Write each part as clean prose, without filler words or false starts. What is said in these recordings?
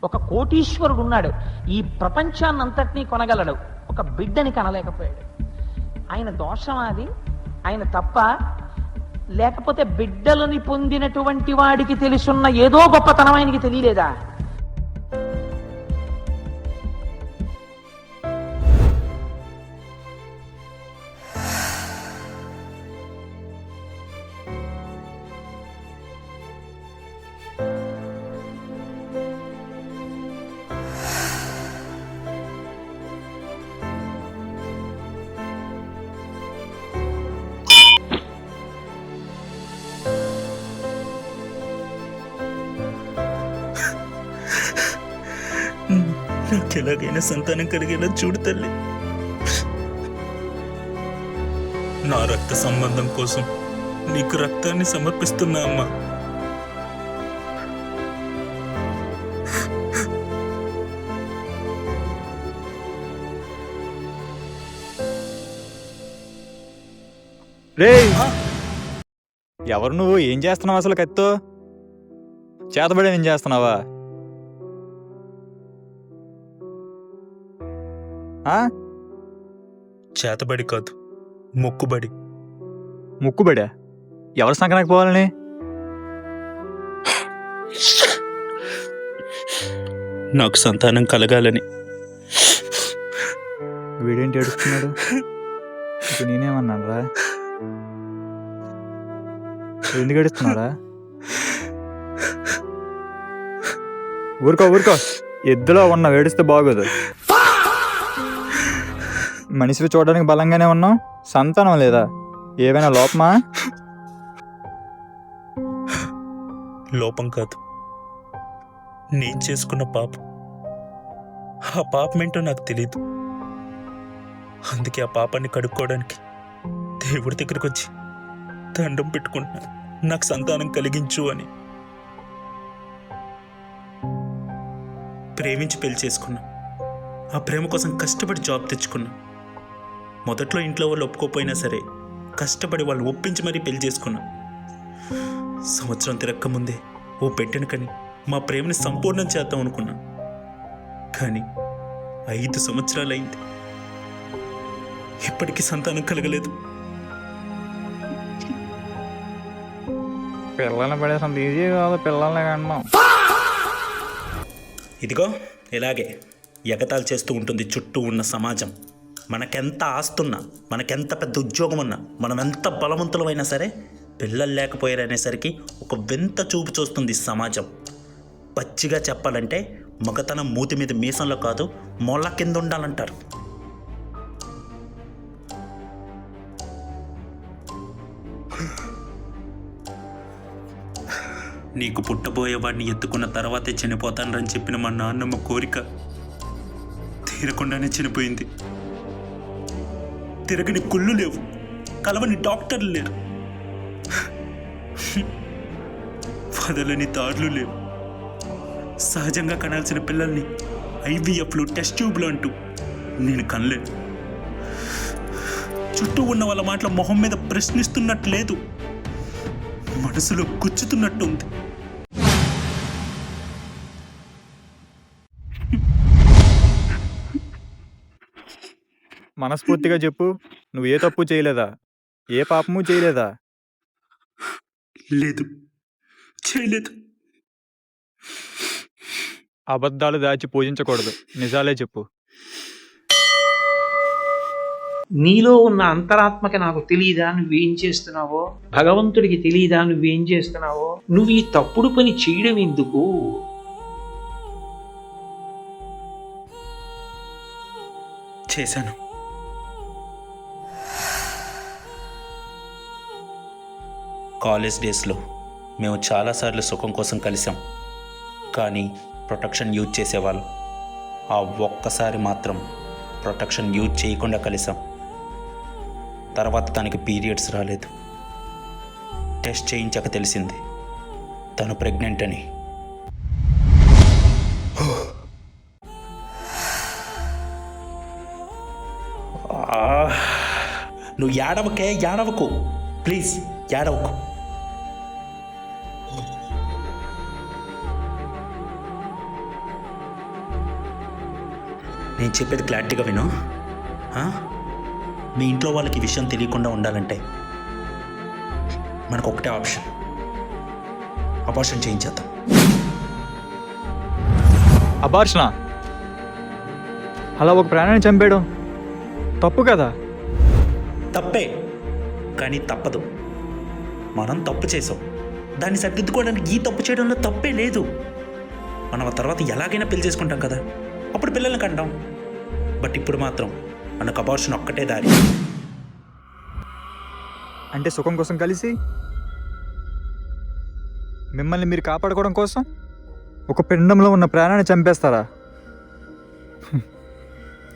ఒక కోటీశ్వరుడు ఉన్నాడు, ఈ ప్రపంచాన్నంతటినీ కొనగలడు, ఒక బిడ్డని కనలేకపోయాడు. ఆయన దోషం అది? ఆయన తప్ప? లేకపోతే బిడ్డలని పొందినటువంటి వాడికి తెలుసున్న ఏదో గొప్పతనం ఆయనకి తెలియలేదా? నాకు ఎలాగైనా సంతానం కలిగేలా చూడు తల్లి. నా రక్త సంబంధం కోసం నీకు రక్తాన్ని సమర్పిస్తున్నా అమ్మా. రే, ఎవరు నువ్వు? ఏం చేస్తున్నావు అసలు? కత్తో చేతబడి ఏం చేస్తున్నావా? చేతబడి కాదు, మొక్కుబడి. ముక్కుబడా? ఎవరి సంకనాకి పోవాలని? నాకు సంతానం కలగాలని. వీడేంటి ఏడుస్తున్నాడు? ఇప్పుడు నేనేమన్నాను రా? ఎందుకు ఏడుస్తున్నారా? ఊరుకో ఊరుకో, ఎద్దులో ఉన్న ఏడిస్తే బాగోదు. మనిషివి చూడడానికి బలంగానే ఉన్నావు, సంతానం లేదా? ఏవైనా లోపమా? లోపం కాదు, నేను చేసుకున్న పాపం. ఆ పాపమేంటో నాకు తెలీదు. అందుకే ఆ పాపాన్ని కడుక్కోవడానికి దేవుడి దగ్గరికి వచ్చి దండం పెట్టుకుంటున్నాను, నాకు సంతానం కలిగించు అని. ప్రేమించి పెళ్లి చేసుకున్నా, ఆ ప్రేమ కోసం కష్టపడి జాబ్ తెచ్చుకున్నా. మొదట్లో ఇంట్లో వాళ్ళు ఒప్పుకోపోయినా సరే కష్టపడి వాళ్ళు ఒప్పించి మరీ పెళ్లి చేసుకున్నా. సంవత్సరం తిరక్క ముందే ఓ పెట్టెను కని మా ప్రేమని సంపూర్ణం చేద్దాం అనుకున్నా. కానీ 5 సంవత్సరాలైంది, ఇప్పటికీ సంతానం కలగలేదు. పిల్లల్ని పడేసంత ఈజీ కాదు పిల్లల్ని కన్నాం. ఇదిగో ఇలాగే ఎగతాళి చేస్తూ ఉంటుంది చుట్టూ ఉన్న సమాజం. మనకెంత ఆస్తున్నా, మనకెంత పెద్ద ఉద్యోగం ఉన్నా, మనం ఎంత బలవంతులమైనా సరే పిల్లలు లేకపోయారనేసరికి ఒక వింత చూపు చూస్తుంది సమాజం. పచ్చిగా చెప్పాలంటే మగతనం మూతి మీద మీసంలో కాదు, మొల్ల కింద ఉండాలంటారు. నీకు పుట్టబోయేవాడిని ఎత్తుకున్న తర్వాతే చనిపోతానని చెప్పిన మా నాన్నమ్మ కోరిక తీరకుండానే చనిపోయింది. తిరగని కుళ్ళు లేవు, కలవని డాక్టర్లు లేరు, వదలని దారులు లేవు. సహజంగా కనాల్సిన పిల్లల్ని ఐవీఎఫ్లు, టెస్ట్ ట్యూబ్లు అంటూ నేను కనలేను. చుట్టూ ఉన్న వాళ్ళ మాటల మొహం మీద ప్రశ్నిస్తున్నట్టు లేదు, మనసులో గుచ్చుతున్నట్టు ఉంది. మనస్ఫూర్తిగా చెప్పు, నువ్వు ఏ తప్పు చేయలేదా? ఏ పాపము చేయలేదా? లేదు, చేయలేదు. అబద్ధాలు దాచి పూజించకూడదు, నిజాలే చెప్పు. నీలో ఉన్న అంతరాత్మకి నాకు తెలియదా నువ్వేం చేస్తున్నావో? భగవంతుడికి తెలియదా నువ్వేం చేస్తున్నావో? నువ్వు ఈ తప్పుడు పని చేయడం ఎందుకు? చేశాను. కాలేజ్ డేస్లో మేము చాలాసార్లు సుఖం కోసం కలిసాం, కానీ ప్రొటెక్షన్ యూజ్ చేసేవాళ్ళం. ఆ ఒక్కసారి మాత్రం ప్రొటెక్షన్ యూజ్ చేయకుండా కలిసాం. తర్వాత తనకి పీరియడ్స్ రాలేదు. టెస్ట్ చేయించాక తెలిసింది తను ప్రెగ్నెంట్ అని. నువ్వు ఏడవకు ప్లీజ్, ఏడవకు. నేను చెప్పేది క్లారిటీగా విను. ఆ? మీ ఇంట్లో వాళ్ళకి ఈ విషయం తెలియకుండా ఉండాలంటే మనకు ఒకటే ఆప్షన్, అబార్షన్ చేయించేద్దాం. అబార్షణ? అలా ఒక ప్రాణాన్ని చంపేయడం తప్పు కదా? తప్పే, కానీ తప్పదు. మనం తప్పు చేసాం, దాన్ని సరిదిద్దుకోవడానికి ఈ తప్పు చేయడంలో తప్పే లేదు. మనం ఆ తర్వాత ఎలాగైనా పెళ్లి చేసుకుంటాం కదా, అప్పుడు పిల్లల్ని కంటాం. బట్ ఇప్పుడు మాత్రం మనకు అబార్షన్ ఒక్కటే దారి. అంటే సుఖం కోసం కలిసి మిమ్మల్ని మీరు కాపాడుకోవడం కోసం ఒక పిండంలో ఉన్న ప్రాణాన్ని చంపేస్తారా?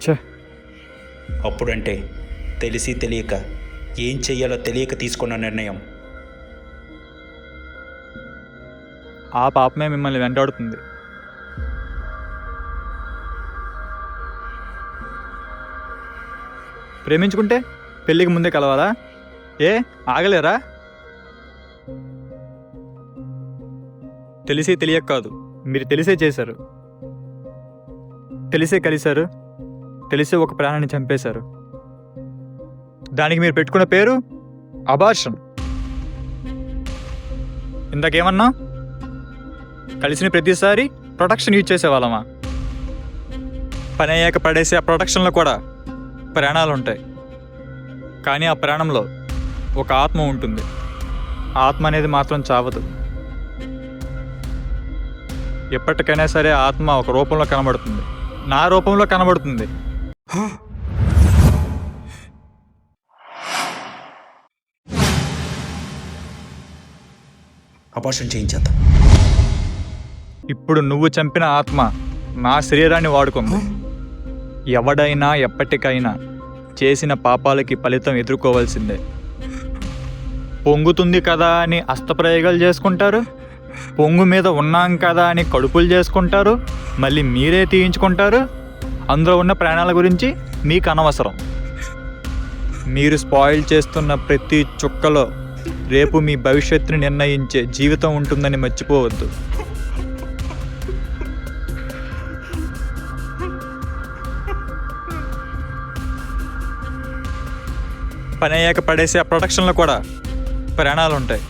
ఛే! అప్పుడంటే తెలిసి తెలియక ఏం చెయ్యాలో తెలియక తీసుకున్న నిర్ణయం. ఆ పాపమే మిమ్మల్ని వెంటాడుతుంది. ప్రేమించుకుంటే పెళ్ళికి ముందే కలవాలా? ఏ ఆగలేరా? తెలిసి తెలియక కాదు, మీరు తెలిసే చేశారు. తెలిసే కలిశారు, తెలిసే ఒక ప్రాణాన్ని చంపేశారు. దానికి మీరు పెట్టుకున్న పేరు అబార్షన్. ఇందాకేమన్నా కలిసిన ప్రతిసారి ప్రొటెక్షన్ యూజ్ చేసేవాళ్ళమా? పని అయ్యాక పడేసే ఆ ప్రొటెక్షన్లో కూడా ప్రాణాలు ఉంటాయి. కానీ ఆ ప్రాణంలో ఒక ఆత్మ ఉంటుంది. ఆత్మ అనేది మాత్రం చావదు. ఎప్పటికైనా సరే ఆత్మ ఒక రూపంలో కనబడుతుంది. నా రూపంలో కనబడుతుంది. అబార్షన్ చేయించేద్దాం. ఇప్పుడు నువ్వు చంపిన ఆత్మ నా శరీరాన్ని వాడుకుంది. ఎవడైనా ఎప్పటికైనా చేసిన పాపాలకి ఫలితం ఎదుర్కోవాల్సిందే. పొంగుతుంది కదా అని అస్తప్రయోగాలు చేసుకుంటారు, పొంగు మీద ఉన్నాం కదా అని కడుపులు చేసుకుంటారు, మళ్ళీ మీరే తీయించుకుంటారు. అందులో ఉన్న ప్రాణాల గురించి మీకు అనవసరం. మీరు స్పాయిల్ చేస్తున్న ప్రతి చుక్కలో రేపు మీ భవిష్యత్తుని నిర్ణయించే జీవితం ఉంటుందని మర్చిపోవద్దు. పని అయ్యాక పడేసే ఆ ప్రొటెక్షన్లో కూడా ప్రాణాలు ఉంటాయి.